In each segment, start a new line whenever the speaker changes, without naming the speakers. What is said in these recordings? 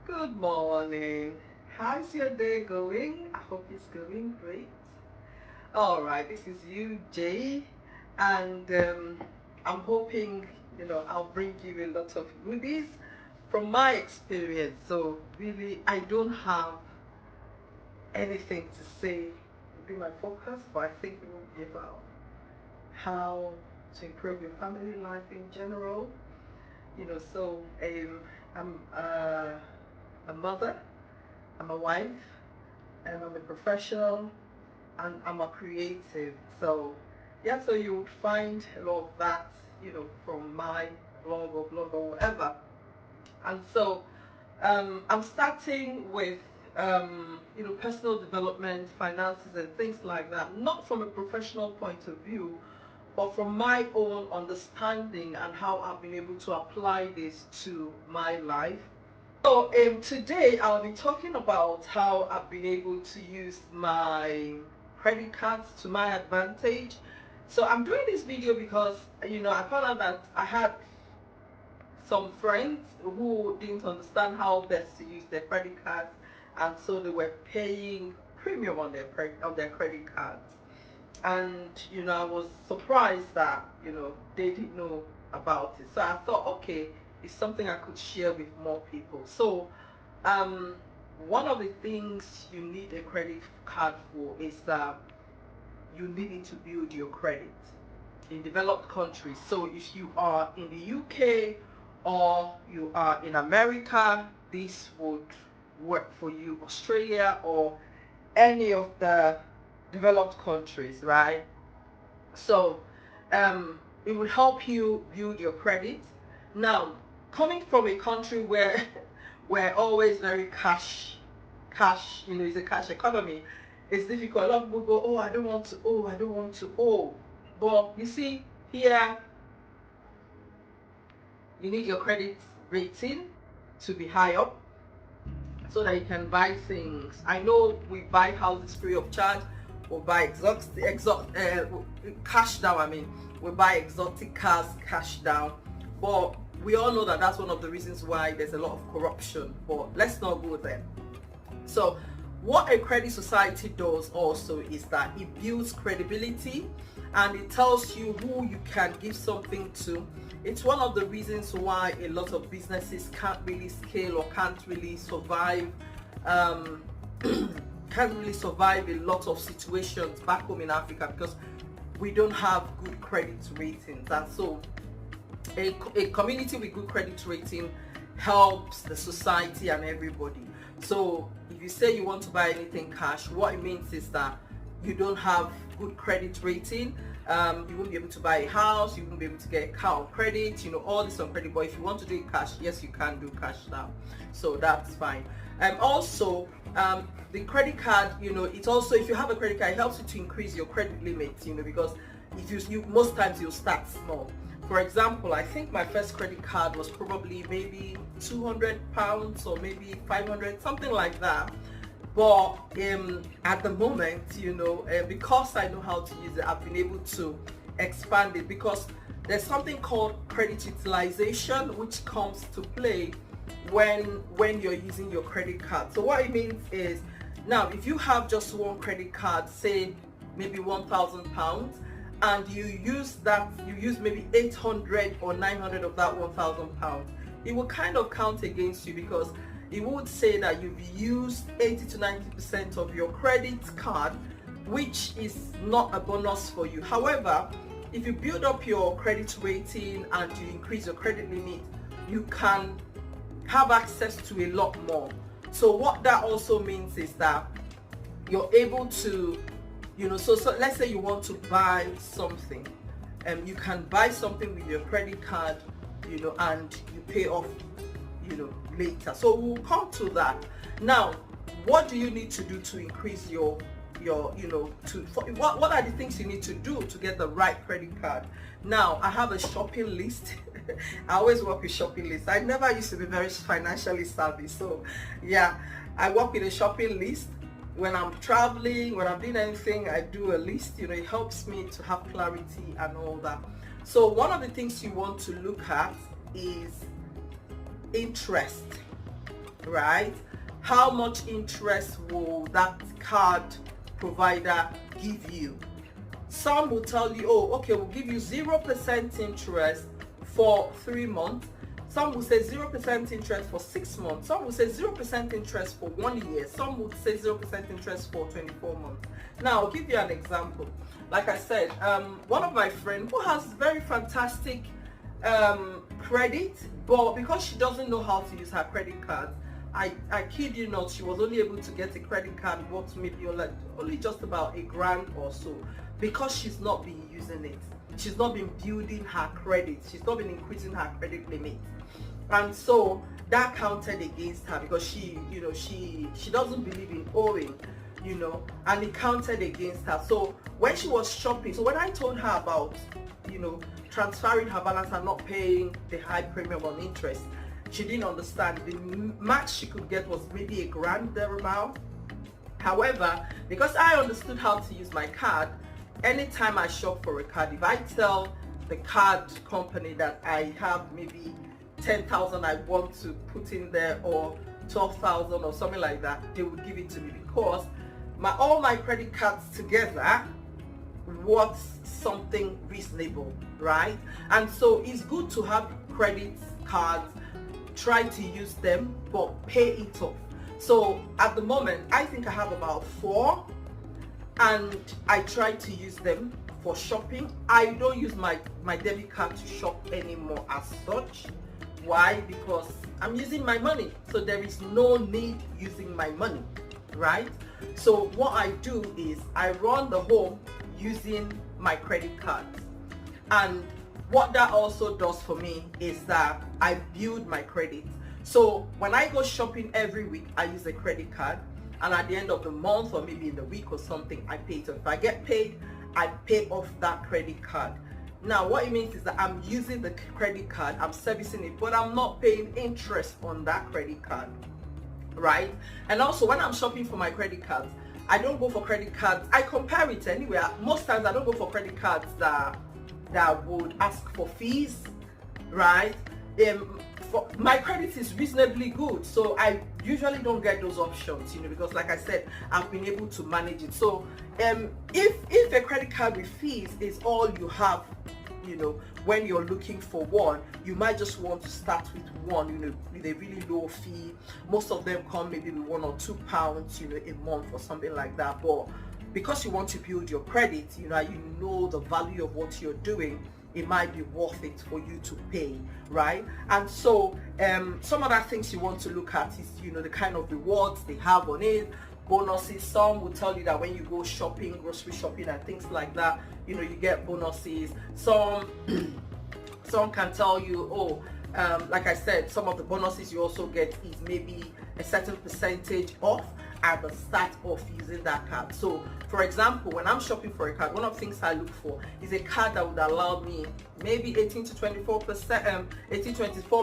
Good morning. How's your day going? I hope it's going great. All right, this is you, Jay, and I'm hoping I'll bring you a lot of goodies from my experience. So really, I don't have anything to say will be my focus, but I think it will be about how to improve your family life in general. I'm a mother, I'm a wife, and I'm a professional, and I'm a creative. So, yeah, so you would find a lot of that, from my blog or whatever. And so, I'm starting with, personal development, finances, and things like that, not from a professional point of view, but from my own understanding and how I've been able to apply this to my life. So today I'll be talking about how I've been able to use my credit cards to my advantage. So I'm doing this video because I found out that I had some friends who didn't understand how best to use their credit cards, and so they were paying premium on their credit cards. And I was surprised that they didn't know about it. So I thought, okay, it's something I could share with more people. So um, one of the things you need a credit card for is that you need it to build your credit in developed countries. So if you are in the UK or you are in America, this would work for you. Australia or any of the developed countries, right? So it will help you build your credit. Now, coming from a country where we're always very cash, it's a cash economy, it's difficult. A lot of people go, oh, I don't want to owe, I don't want to owe. But you see, here, you need your credit rating to be high up so that you can buy things. I know we buy houses free of charge, or buy cash down. I mean, we buy exotic cars cash down, but we all know that that's one of the reasons why there's a lot of corruption. But let's not go there. So, what a credit society does also is that it builds credibility and it tells you who you can give something to. It's one of the reasons why a lot of businesses can't really scale or can't really survive can't really survive a lot of situations back home in Africa, because we don't have good credit ratings. And so a community with good credit rating helps the society and everybody. So if you say you want to buy anything cash, what it means is that you don't have good credit rating. You won't be able to buy a house, you won't be able to get a car on credit, all this on credit. But if you want to do it cash, yes, you can do cash now. So that's fine. Also, the credit card, it also, if you have a credit card, it helps you to increase your credit limit, because if you most times you'll start small. For example, I think my first credit card was probably maybe £200 or maybe 500, something like that. But at the moment, because I know how to use it, I've been able to expand it, because there's something called credit utilization which comes to play when you're using your credit card. So what it means is, now if you have just one credit card, say maybe £1,000, and you use maybe 800 or 900 of that £1,000, it will kind of count against you, because it would say that you've used 80 to 90% of your credit card, which is not a bonus for you. However, if you build up your credit rating and you increase your credit limit, you can have access to a lot more. So what that also means is that you're able to, so let's say you want to buy something, you can buy something with your credit card, and you pay off later. So we'll come to that. Now, what do you need to do to increase what are the things you need to do to get the right credit card? Now, I have a shopping list. I always work with shopping lists. I never used to be very financially savvy, so yeah, I work with a shopping list. When I'm traveling, when I'm doing anything, I do a list. It helps me to have clarity and all that. So one of the things you want to look at is interest. right? How much interest will that card provider give you? Some will tell you, oh, okay, we'll give you 0% interest for 3 months. Some will say 0% interest for 6 months. Some will say 0% interest for 1 year. Some will say 0% interest for 24 months. Now, I'll give you an example. Like I said, one of my friends who has very fantastic credit, but because she doesn't know how to use her credit card, I kid you not, she was only able to get a credit card worth maybe only just about $1,000 or so, because she's not been using it. She's not been building her credit. She's not been increasing her credit limit. And so that counted against her, because she doesn't believe in owing, and it counted against her. So when she was shopping, so when I told her about, transferring her balance and not paying the high premium on interest, she didn't understand. The max she could get was maybe $1,000 thereabout. However, because I understood how to use my card, anytime I shop for a card, if I tell the card company that I have maybe 10,000 I want to put in there, or 12,000 or something like that, they would give it to me, because all my credit cards together worth something reasonable, right? And so it's good to have credit cards, try to use them, but pay it off. So at the moment, I think I have about 4, and I try to use them for shopping. I don't use my debit card to shop anymore as such. Why? Because I'm using my money, so there is no need using my money, right? So what I do is I run the home using my credit cards, and what that also does for me is that I build my credit. So when I go shopping every week, I use a credit card, and at the end of the month, or maybe in the week or something, I pay it. So if I get paid, I pay off that credit card. Now what it means is that I'm using the credit card, I'm servicing it, but I'm not paying interest on that credit card, right? And also when I'm shopping for my credit cards, I don't go for credit cards, I compare it anyway. Most times I don't go for credit cards that would ask for fees, right? My credit is reasonably good, so I usually don't get those options, because like I said, I've been able to manage it. So if a credit card with fees is all you have, when you're looking for one, you might just want to start with one, with a really low fee. Most of them come maybe with £1 or £2, a month or something like that. But because you want to build your credit, you know the value of what you're doing, it might be worth it for you to pay, right? And so some other things you want to look at is, the kind of rewards they have on it, bonuses. Some will tell you that when you go shopping, grocery shopping and things like that, you get bonuses. Some can tell you, like I said, some of the bonuses you also get is maybe a certain percentage off at the start of using that card. So for example, when I'm shopping for a card, one of the things I look for is a card that would allow me maybe 18 to 24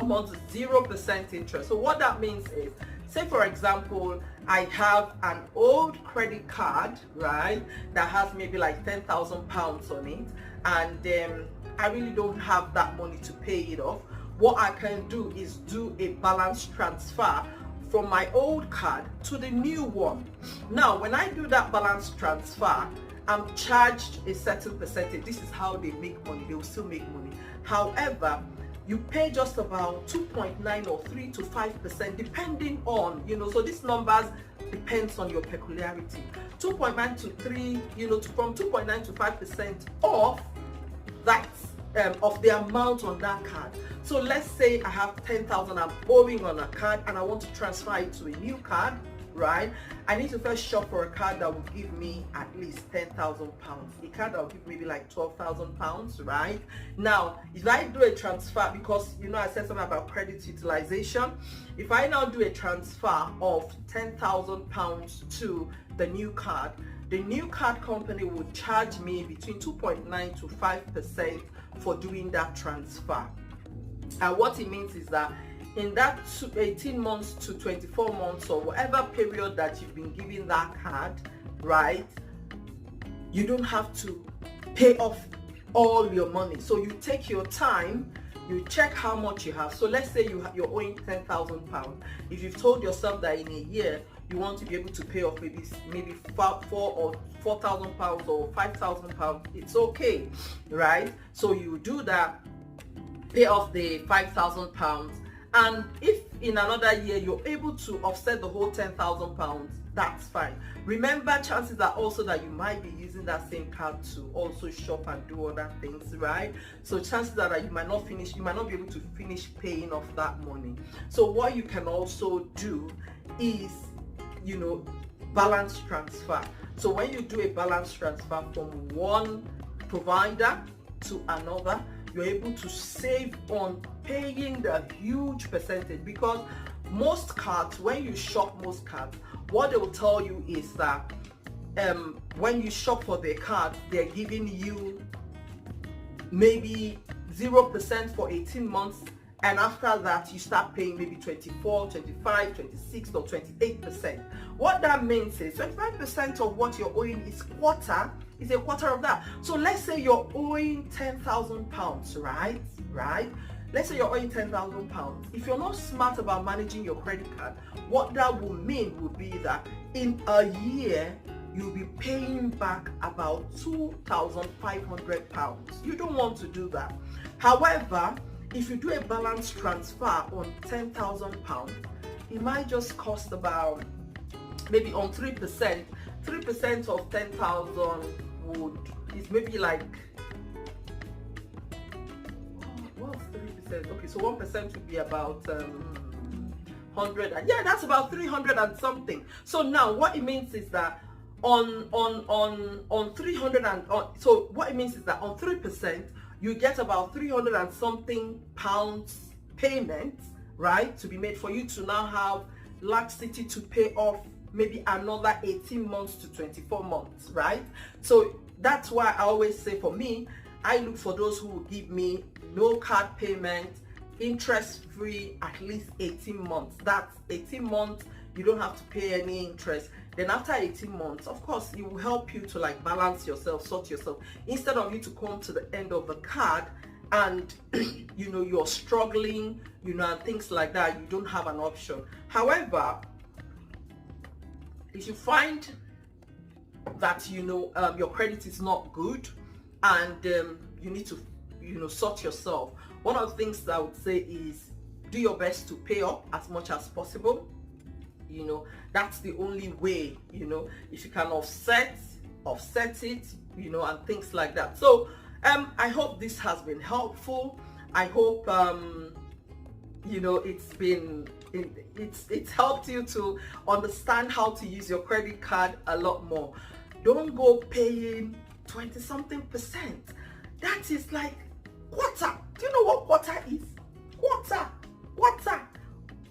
months, 0% interest. So what that means is, say for example, I have an old credit card, right, that has maybe like £10,000 on it, and I really don't have that money to pay it off. What I can do is do a balance transfer from my old card to the new one. Now when I do that balance transfer, I'm charged a certain percentage. This is how they make money. They will still make money. However, you pay just about 2.9 or 3 to 5%, depending on, so these numbers depends on your peculiarity. 2.9 to 3, from 2.9 to 5% off that of the amount on that card. So let's say I have 10,000 I'm owing on a card, and I want to transfer it to a new card, right? I need to first shop for a card that will give me at least £10,000. A card that will give maybe like £12,000, right? Now, if I do a transfer, because I said something about credit utilization, if I now do a transfer of £10,000 to the new card, the new card company will charge me between 2.9 to 5% for doing that transfer. And what it means is that in that 18 months to 24 months or whatever period that you've been given that card, right, you don't have to pay off all your money. So you take your time you check how much you have. So let's say you're owing £10,000. If you've told yourself that in a year you want to be able to pay off maybe £4,000 or £5,000, it's okay, right? So you do that, pay off the £5,000, and if in another year you're able to offset the whole £10,000, that's fine. Remember, chances are also that you might be using that same card to also shop and do other things, right? So chances are that you might not be able to finish paying off that money. So what you can also do is, balance transfer. So when you do a balance transfer from one provider to another, you're able to save on paying the huge percentage, because most cards, when you shop most cards, what they will tell you is that when you shop for their card, they're giving you maybe 0% for 18 months, and after that you start paying maybe 24, 25, 26 or 28%. What that means is 25% of what you're owing is a quarter of that. So let's say you're owing £10,000, right? Let's say you're owing £10,000. If you're not smart about managing your credit card, what that will mean would be that in a year you'll be paying back about £2,500. You don't want to do that. However, if you do a balance transfer on £10,000, it might just cost about, maybe on 3%. 3% of 10,000 is maybe like, what's 3%? Okay, so 1% would be about 100, and yeah, that's about 300 and something. So now what it means is that on 300 and so what it means is that on 3% you get about 300 and something pounds payment, right, to be made for you to now have laxity to pay off maybe another 18 months to 24 months, right? So that's why I always say, for me, I look for those who will give me no card payment, interest free, at least 18 months. That's 18 months, you don't have to pay any interest. Then after 18 months, of course, it will help you to like balance yourself, sort yourself, instead of you to come to the end of the card and you're struggling, and things like that. You don't have an option. However, if you find that your credit is not good and you need to sort yourself, one of the things that I would say is do your best to pay up as much as possible. That's the only way. If you can offset it, and things like that. So I hope this has been helpful. I hope it's helped you to understand how to use your credit card a lot more. Don't go paying 20-something%. That is like quarter. Do you know what quarter is? Quarter.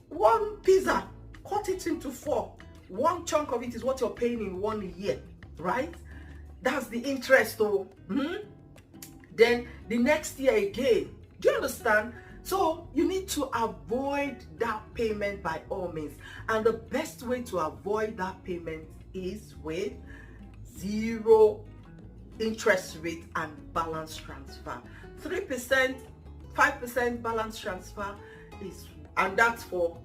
One pizza, cut it into 4. One chunk of it is what you're paying in 1 year, right? That's the interest though. Then the next year again. Do you understand? So you need to avoid that payment by all means. And the best way to avoid that payment is with 0 interest rate and balance transfer. 3%, 5% balance transfer and that's for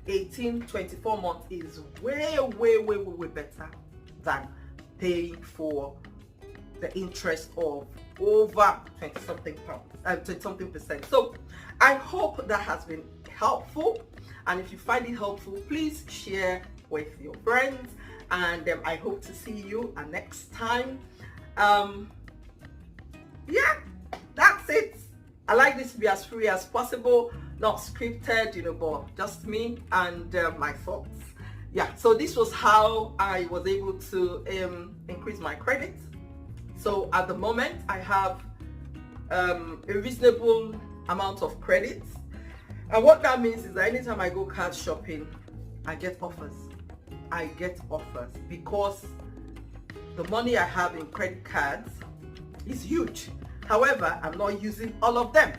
18-24 months, is way better than paying for the interest of over 20-something percent. So I hope that has been helpful, and if you find it helpful, please share with your friends, and I hope to see you next time. Yeah, that's it. I like this to be as free as possible, not scripted, but just me and my thoughts. Yeah, so this was how I was able to increase my credit. So at the moment, I have a reasonable amount of credit. And what that means is that anytime I go card shopping, I get offers. Because the money I have in credit cards is huge. However, I'm not using all of them.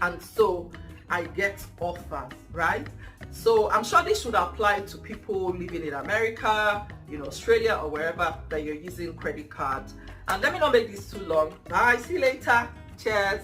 And so I get offers, right? So I'm sure this should apply to people living in America, Australia, or wherever that you're using credit cards. And let me not make this too long. Bye, see you later. Cheers.